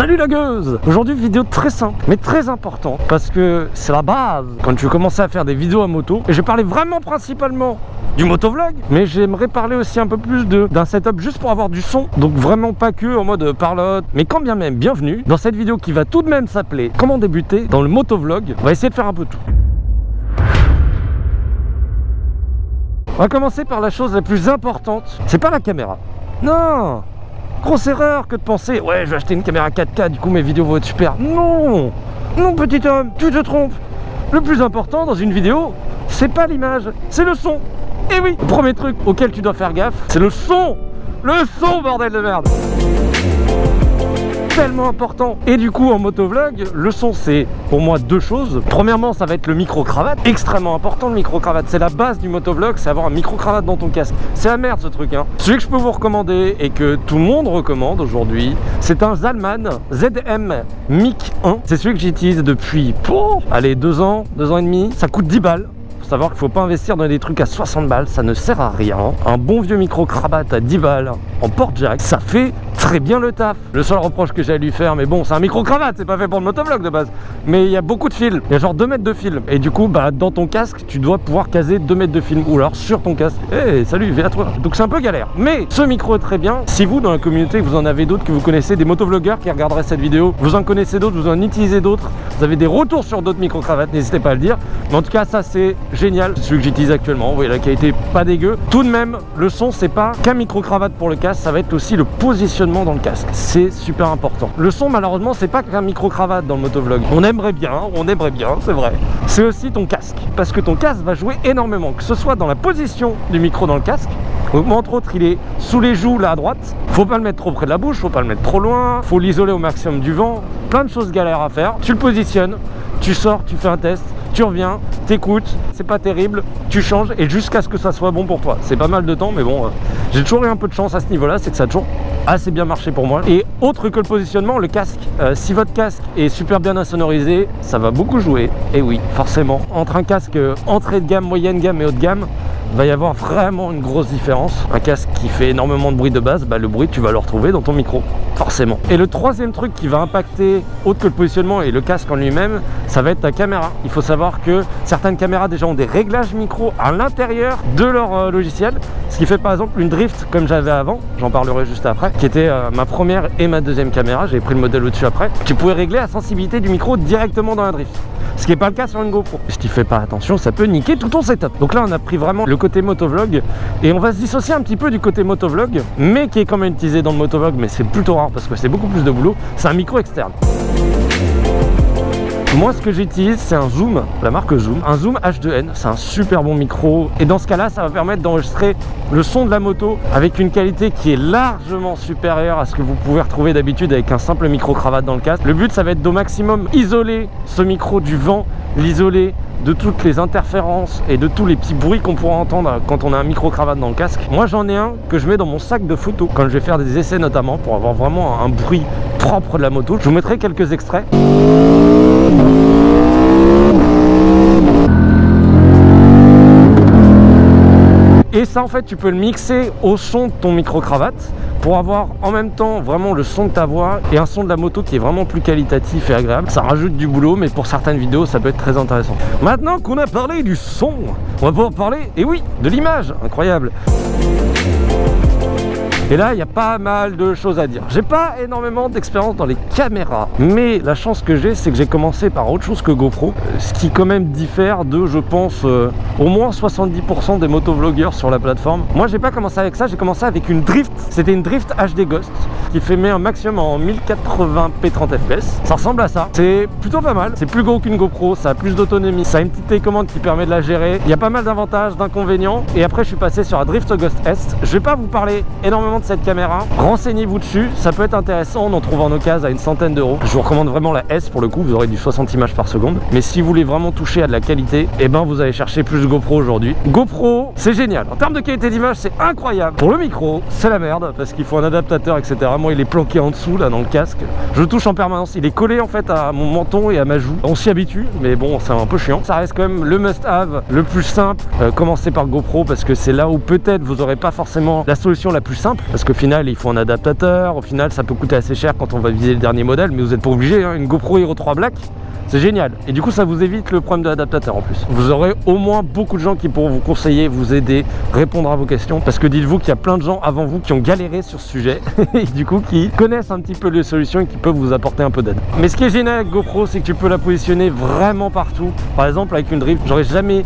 Salut la gueuse! Aujourd'hui vidéo très simple mais très importante parce que c'est la base quand tu veux commencer à faire des vidéos à moto. Et je vais parler vraiment principalement du motovlog, mais j'aimerais parler aussi un peu plus d'un setup juste pour avoir du son, donc vraiment pas que en mode parlotte, mais quand bien même bienvenue dans cette vidéo qui va tout de même s'appeler comment débuter dans le motovlog. On va essayer de faire un peu tout. On va commencer par la chose la plus importante, c'est pas la caméra. Non! Grosse erreur que de penser, ouais, je vais acheter une caméra 4K, du coup mes vidéos vont être super. Non! Non, petit homme, tu te trompes. Le plus important dans une vidéo, c'est pas l'image, c'est le son. Et oui, le premier truc auquel tu dois faire gaffe, c'est le son. Le son, bordel de merde. Tellement important. Et du coup en motovlog, le son c'est pour moi deux choses. Premièrement, ça va être le micro-cravate, extrêmement important. Le micro-cravate, c'est la base du motovlog, c'est avoir un micro-cravate dans ton casque. C'est la merde ce truc hein. Celui que je peux vous recommander et que tout le monde recommande aujourd'hui, c'est un Zalman ZM Mic 1. C'est celui que j'utilise depuis allez 2 ans et demi. Ça coûte 10 balles. Savoir qu'il faut pas investir dans des trucs à 60 balles, ça ne sert à rien. Un bon vieux micro-cravate à 10 balles en porte-jack, ça fait très bien le taf. Le seul reproche que j'ai à lui faire, mais bon, c'est un micro-cravate, c'est pas fait pour le motovlog de base. Mais il y a beaucoup de fils, il y a genre 2 mètres de fil. Et du coup, bah, dans ton casque, tu dois pouvoir caser 2 mètres de film. Ou alors sur ton casque. Eh, salut, vais à toi. Donc c'est un peu galère. Mais ce micro est très bien. Si vous, dans la communauté, vous en avez d'autres que vous connaissez, des motovlogueurs qui regarderaient cette vidéo, vous en connaissez d'autres, vous en utilisez d'autres, vous avez des retours sur d'autres micro-cravates, n'hésitez pas à le dire. Mais en tout cas, ça c'est génial. C'est celui que j'utilise actuellement. Vous voyez la qualité pas dégueu. Tout de même, le son, c'est pas qu'un micro-cravate pour le casque, ça va être aussi le positionnement dans le casque. C'est super important. Le son, malheureusement, c'est pas qu'un micro-cravate dans le motovlog. On aimerait bien, c'est vrai. C'est aussi ton casque. Parce que ton casque va jouer énormément. Que ce soit dans la position du micro dans le casque. Donc, entre autres, il est sous les joues là à droite. Faut pas le mettre trop près de la bouche, faut pas le mettre trop loin. Faut l'isoler au maximum du vent. Plein de choses galères à faire. Tu le positionnes, tu sors, tu fais un test. Tu reviens, t'écoutes, c'est pas terrible, tu changes et jusqu'à ce que ça soit bon pour toi. C'est pas mal de temps, mais bon, j'ai toujours eu un peu de chance à ce niveau-là, c'est que ça a toujours assez bien marché pour moi. Et autre que le positionnement, le casque, si votre casque est super bien insonorisé, ça va beaucoup jouer. Et oui, forcément, entre un casque entrée de gamme, moyenne gamme et haut de gamme, va y avoir vraiment une grosse différence. Un casque qui fait énormément de bruit de base, bah, le bruit tu vas le retrouver dans ton micro, forcément. Et le troisième truc qui va impacter, autre que le positionnement et le casque en lui-même, ça va être ta caméra. Il faut savoir que certaines caméras déjà ont des réglages micro à l'intérieur de leur logiciel, ce qui fait par exemple une drift comme j'avais avant, j'en parlerai juste après, qui était ma première et ma deuxième caméra, j'ai pris le modèle au-dessus après. Tu pouvais régler la sensibilité du micro directement dans la drift. Ce qui n'est pas le cas sur une GoPro. Si tu fais pas attention, ça peut niquer tout ton setup. Donc là, on a pris vraiment le côté motovlog et on va se dissocier un petit peu du côté motovlog, mais qui est quand même utilisé dans le motovlog, mais c'est plutôt rare parce que c'est beaucoup plus de boulot. C'est un micro externe. Moi, ce que j'utilise, c'est un Zoom, la marque Zoom, un Zoom H2N. C'est un super bon micro et dans ce cas-là, ça va permettre d'enregistrer le son de la moto avec une qualité qui est largement supérieure à ce que vous pouvez retrouver d'habitude avec un simple micro-cravate dans le casque. Le but, ça va être d'au maximum isoler ce micro du vent, l'isoler de toutes les interférences et de tous les petits bruits qu'on pourra entendre quand on a un micro-cravate dans le casque. Moi, j'en ai un que je mets dans mon sac de photo quand je vais faire des essais notamment pour avoir vraiment un bruit propre de la moto. Je vous mettrai quelques extraits. Et ça en fait tu peux le mixer au son de ton micro-cravate pour avoir en même temps vraiment le son de ta voix et un son de la moto qui est vraiment plus qualitatif et agréable. Ça rajoute du boulot mais pour certaines vidéos ça peut être très intéressant. Maintenant qu'on a parlé du son, on va pouvoir parler, et oui, de l'image. Incroyable. Et là, il y a pas mal de choses à dire. J'ai pas énormément d'expérience dans les caméras, mais la chance que j'ai, c'est que j'ai commencé par autre chose que GoPro, ce qui quand même diffère de, je pense, au moins 70% des motovlogueurs sur la plateforme. Moi, j'ai pas commencé avec ça, j'ai commencé avec une drift. C'était une drift HD Ghost qui fait un maximum en 1080p 30 fps. Ça ressemble à ça. C'est plutôt pas mal. C'est plus gros qu'une GoPro, ça a plus d'autonomie, ça a une petite télécommande qui permet de la gérer. Il y a pas mal d'avantages, d'inconvénients. Et après, je suis passé sur la Drift Ghost S. Je vais pas vous parler énormément de cette caméra, renseignez-vous dessus, ça peut être intéressant, on en trouve en occasion à une centaine d'euros. Je vous recommande vraiment la S pour le coup, vous aurez du 60 images par seconde. Mais si vous voulez vraiment toucher à de la qualité, et ben vous allez chercher plus GoPro aujourd'hui. GoPro, c'est génial. En termes de qualité d'image, c'est incroyable. Pour le micro, c'est la merde parce qu'il faut un adaptateur, etc. Moi, il est planqué en dessous là dans le casque. Je le touche en permanence. Il est collé en fait à mon menton et à ma joue. On s'y habitue, mais bon, c'est un peu chiant. Ça reste quand même le must-have, le plus simple. Commencez par GoPro parce que c'est là où peut-être vous n'aurez pas forcément la solution la plus simple. parce qu'au final il faut un adaptateur, au final ça peut coûter assez cher quand on va viser le dernier modèle, mais vous n'êtes pas obligé, hein. Une GoPro Hero 3 Black, c'est génial. Et du coup ça vous évite le problème de l'adaptateur en plus. Vous aurez au moins beaucoup de gens qui pourront vous conseiller, vous aider, répondre à vos questions, parce que dites-vous qu'il y a plein de gens avant vous qui ont galéré sur ce sujet et du coup qui connaissent un petit peu les solutions et qui peuvent vous apporter un peu d'aide. Mais ce qui est génial avec GoPro, c'est que tu peux la positionner vraiment partout. Par exemple avec une drift, j'aurais jamais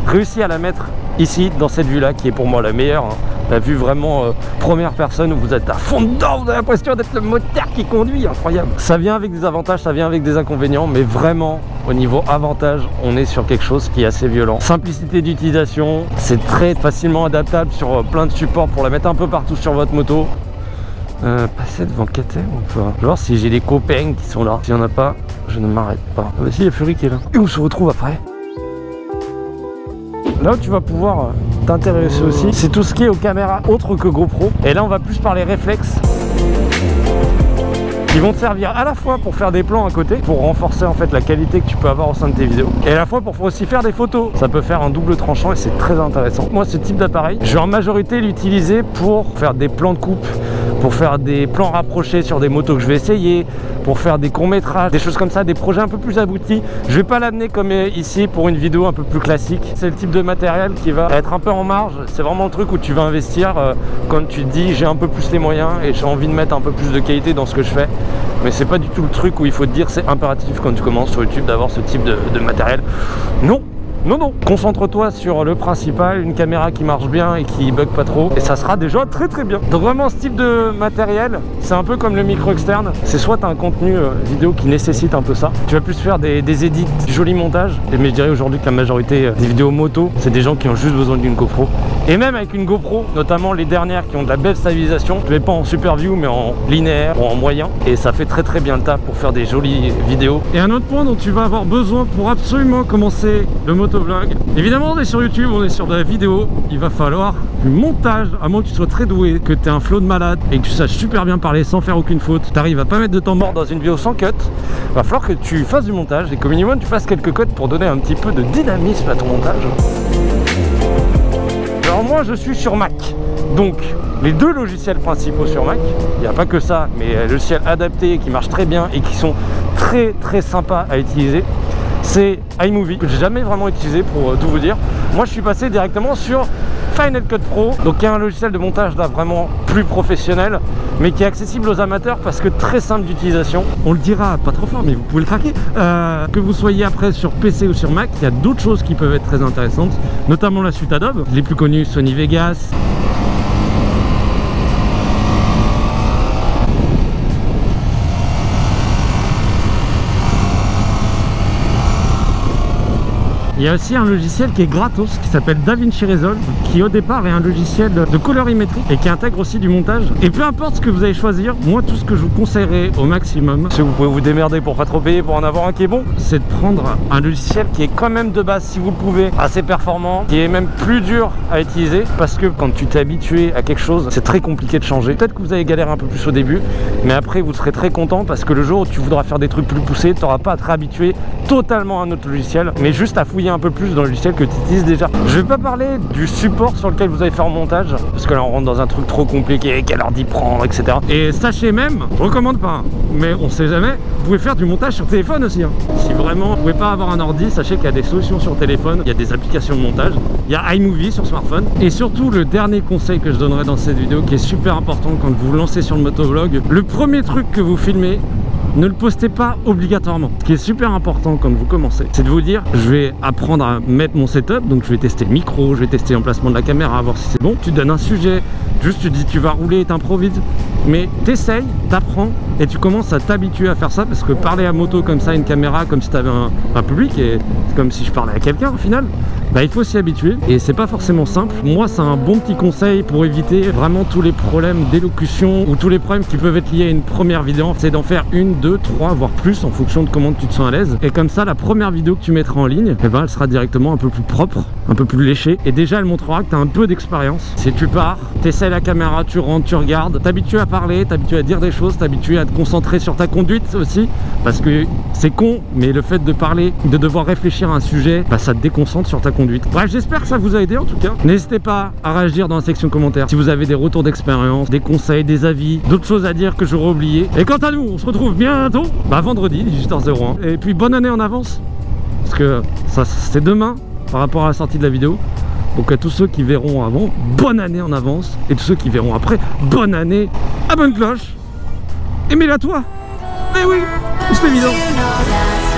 réussi à la mettre ici dans cette vue là qui est pour moi la meilleure, hein. La vue vraiment première personne où vous êtes à fond dedans, vous avez l'impression d'être le moteur qui conduit, incroyable. Ça vient avec des avantages, ça vient avec des inconvénients, mais vraiment au niveau avantage on est sur quelque chose qui est assez violent. Simplicité d'utilisation, c'est très facilement adaptable sur plein de supports pour la mettre un peu partout sur votre moto. Passer devant KTM ou pas? Je vais voir si j'ai des copains qui sont là. S'il n'y en a pas, je ne m'arrête pas. Ah bah si, il y a Fury qui est là. Et on se retrouve après. Là où tu vas pouvoir t'intéresser aussi, c'est tout ce qui est aux caméras autres que GoPro. Et là on va plus parler réflexes, qui vont te servir à la fois pour faire des plans à côté, pour renforcer en fait la qualité que tu peux avoir au sein de tes vidéos, et à la fois pour aussi faire des photos. Ça peut faire un double tranchant et c'est très intéressant. Moi ce type d'appareil, je vais en majorité l'utiliser pour faire des plans de coupe, pour faire des plans rapprochés sur des motos que je vais essayer, pour faire des courts-métrages, des choses comme ça, des projets un peu plus aboutis. Je vais pas l'amener comme ici pour une vidéo un peu plus classique. C'est le type de matériel qui va être un peu en marge. C'est vraiment le truc où tu vas investir quand tu te dis j'ai un peu plus les moyens et j'ai envie de mettre un peu plus de qualité dans ce que je fais. Mais c'est pas du tout le truc où il faut te dire c'est impératif quand tu commences sur YouTube d'avoir ce type de matériel. Non! Non, non, concentre-toi sur le principal, une caméra qui marche bien et qui bug pas trop, et ça sera déjà très très bien. Donc vraiment ce type de matériel, c'est un peu comme le micro externe, c'est soit tu as un contenu vidéo qui nécessite un peu ça, tu vas plus faire des edits, du joli montage, mais je dirais aujourd'hui que la majorité des vidéos moto, c'est des gens qui ont juste besoin d'une GoPro. Et même avec une GoPro, notamment les dernières qui ont de la belle stabilisation, je vais pas en super view mais en linéaire ou en moyen, et ça fait très très bien le taf pour faire des jolies vidéos. Et un autre point dont tu vas avoir besoin pour absolument commencer le motovlog, évidemment on est sur YouTube, on est sur de la vidéo, il va falloir du montage, à moins que tu sois très doué, que tu aies un flow de malade et que tu saches super bien parler sans faire aucune faute, tu arrives à pas mettre de temps mort dans une vidéo sans cut, il va falloir que tu fasses du montage et qu'au minimum tu fasses quelques cuts pour donner un petit peu de dynamisme à ton montage. Alors moi je suis sur Mac, donc les deux logiciels principaux sur Mac, il n'y a pas que ça, mais logiciels adaptés qui marchent très bien et qui sont très très sympas à utiliser, c'est iMovie, que j'ai jamais vraiment utilisé pour tout vous dire. Moi je suis passé directement sur Final Cut Pro, donc qui est un logiciel de montage là vraiment plus professionnel, mais qui est accessible aux amateurs parce que très simple d'utilisation. On le dira pas trop fort, mais vous pouvez le craquer. Que vous soyez après sur PC ou sur Mac, il y a d'autres choses qui peuvent être très intéressantes, notamment la suite Adobe, les plus connus, Sony Vegas. Il y a aussi un logiciel qui est gratos, qui s'appelle DaVinci Resolve, qui au départ est un logiciel de colorimétrie et qui intègre aussi du montage. Et peu importe ce que vous allez choisir, moi tout ce que je vous conseillerais au maximum, si vous pouvez vous démerder pour pas trop payer pour en avoir un qui est bon, c'est de prendre un logiciel qui est quand même de base, si vous le pouvez, assez performant, qui est même plus dur à utiliser, parce que quand tu t'es habitué à quelque chose, c'est très compliqué de changer. Peut-être que vous allez galérer un peu plus au début, mais après vous serez très content parce que le jour où tu voudras faire des trucs plus poussés, tu n'auras pas à te réhabituer totalement à un autre logiciel, mais juste à fouiller un peu plus dans le logiciel que tu utilises déjà. Je vais pas parler du support sur lequel vous allez faire le montage, parce que là on rentre dans un truc trop compliqué, quelle heure d'y prendre, etc. Et sachez même, je recommande pas, mais on sait jamais, vous pouvez faire du montage sur téléphone aussi. Si vraiment vous pouvez pas avoir un ordi, sachez qu'il y a des solutions sur téléphone, il y a des applications de montage, il y a iMovie sur smartphone. Et surtout le dernier conseil que je donnerai dans cette vidéo, qui est super important quand vous vous lancez sur le motovlog, le premier truc que vous filmez, ne le postez pas obligatoirement. Ce qui est super important quand vous commencez, c'est de vous dire je vais apprendre à mettre mon setup, donc je vais tester le micro, je vais tester l'emplacement de la caméra, voir si c'est bon. Tu donnes un sujet, juste tu dis tu vas rouler et t'improvises, mais t'essayes, t'apprends et tu commences à t'habituer à faire ça, parce que parler à moto comme ça, une caméra, comme si tu avais un public, et c'est comme si je parlais à quelqu'un au final, bah, il faut s'y habituer et c'est pas forcément simple. Moi c'est un bon petit conseil pour éviter vraiment tous les problèmes d'élocution ou tous les problèmes qui peuvent être liés à une première vidéo, c'est d'en faire une, 2, 3 voire plus en fonction de comment tu te sens à l'aise, et comme ça la première vidéo que tu mettras en ligne, eh ben, elle sera directement un peu plus propre un peu plus léché. Et déjà, elle montrera que tu as un peu d'expérience. Si tu pars, tu essaies la caméra, tu rentres, tu regardes, t'habitues à parler, t'habitues à dire des choses, t'habitues à te concentrer sur ta conduite aussi. Parce que c'est con, mais le fait de parler, de devoir réfléchir à un sujet, bah, ça te déconcentre sur ta conduite. Bref, j'espère que ça vous a aidé en tout cas. N'hésitez pas à réagir dans la section commentaires si vous avez des retours d'expérience, des conseils, des avis, d'autres choses à dire que j'aurais oublié. Et quant à nous, on se retrouve bientôt, bah, vendredi, 18h01. Et puis bonne année en avance, parce que ça c'est demain par rapport à la sortie de la vidéo. Donc à tous ceux qui verront avant, bonne année en avance. Et tous ceux qui verront après, bonne année, à bonne cloche. Et mets-la toi. Eh oui, c'est évident.